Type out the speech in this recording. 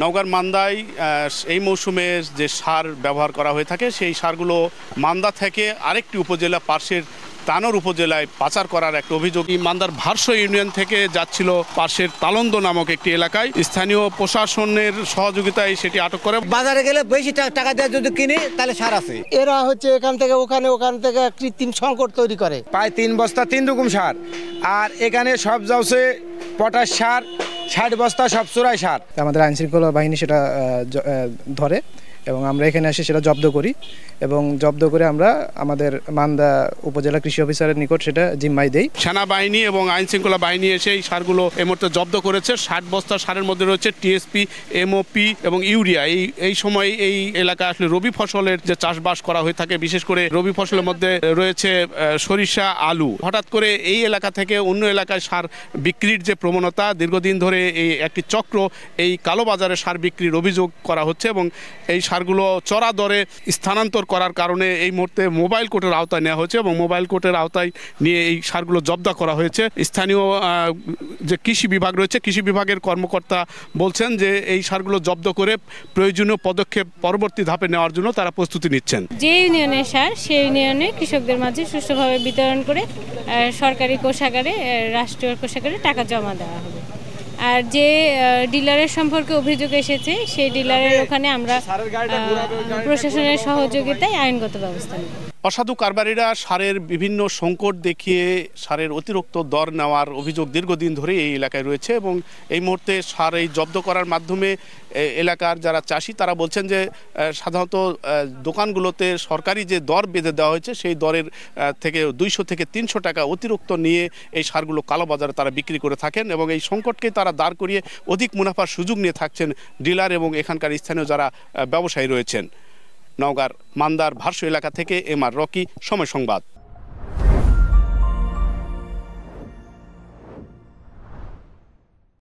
নওগাঁর মান্দায় এই মৌসুমে যে সার ব্যবহার করা হয়ে থাকে সেই সারগুলো মান্দা থেকে আরেকটি উপজেলা পার্শ্বের তানোর উপজেলায় পাচার করার একটা অভিযোগ মান্দার ভারস ইউনিয়ন থেকে যাচ্ছিল পার্শ্বের তালন্দ নামক একটি এলাকায়। স্থানীয় প্রশাসনের সহযোগিতায় সেটি আটক করে। বাজারে গেলে বেশি টাকা দিয়ে যদি কিনি তাহলে সার আছে। এরা হচ্ছে এখান থেকে ওখান থেকে কৃত্রিম সংকট তৈরি করে। প্রায় 3 বস্তা 3 রকম সার, আর এখানে সব যাচ্ছে পটাশ সার, 60 বস্তা সব চোরাই সার। আমাদের আইন শৃঙ্খলা বাহিনী সেটা ধরে এবং আমরা এখানে এসে সেটা জব্দ করি এবং জব্দ করে আমরা আমাদের মান্দা উপজেলা কৃষি অফিসারের নিকট সেটা জিম্মায় দেই। সেনাবাহিনী এবং আইন শৃঙ্খলা বাহিনী এসে এই সারগুলো এই মুহূর্তে জব্দ করেছে। 60 বস্তা সারের মধ্যে রয়েছে টিএসপি, এমওপি এবং ইউরিয়া। এই সময় এই এলাকায় আসলে রবি ফসলের যে চাষবাস করা হয়ে থাকে, বিশেষ করে রবি ফসলের মধ্যে রয়েছে সরিষা, আলু। হঠাৎ করে এই এলাকা থেকে অন্য এলাকায় সার বিক্রির যে প্রবণতা, দীর্ঘদিন ধরে এই একটি চক্র এই কালোবাজারে সার বিক্রির অভিযোগ করা হচ্ছে এবং এই সারগুলো চড়া দরে স্থানান্তর করার কারণে এই মুহূর্তে মোবাইল কোর্টের আওতায় নেওয়া হয়েছে এবং মোবাইল কোর্টের আওতায় নিয়ে এই সারগুলো জব্দ করা হয়েছে। স্থানীয় যে কৃষি বিভাগ রয়েছে, কৃষি বিভাগের কর্মকর্তা বলছেন যে এই সারগুলো জব্দ করে প্রয়োজনীয় পদক্ষেপ পরবর্তী ধাপে নেওয়ার জন্য তারা প্রস্তুতি নিচ্ছেন। যে ইউনিয়নের সার সেই ইউনিয়নে কৃষকদের মাঝে সুষ্ঠুভাবে বিতরণ করে সরকারি কোষাগারে, রাষ্ট্রীয় কোষাগারে টাকা জমা দেওয়া হবে। আর যে ডিলারের সম্পর্কে অভিযোগ এসেছে সেই ডিলারের ওখানে আমরা প্রশাসনের সহযোগিতায় আইনগত ব্যবস্থা নেব। অসাধু কারবারিরা সারের বিভিন্ন সংকট দেখিয়ে সারের অতিরিক্ত দর নেওয়ার অভিযোগ দীর্ঘদিন ধরে এই এলাকায় রয়েছে এবং এই মুহূর্তে সার এই জব্দ করার মাধ্যমে এলাকার যারা চাষি তারা বলছেন যে সাধারণত দোকানগুলোতে সরকারি যে দর বেঁধে দেওয়া হয়েছে সেই দরের থেকে 200 থেকে 300 টাকা অতিরিক্ত নিয়ে এই সারগুলো কালোবাজারে তারা বিক্রি করে থাকেন এবং এই সংকটকে তারা দাঁড় করিয়ে অধিক মুনাফার সুযোগ নিয়ে থাকছেন ডিলার এবং এখানকার স্থানীয় যারা ব্যবসায়ী রয়েছেন। নওগাঁর মান্দার ভারস এলাকা থেকে এমআর রকি, সময় সংবাদ।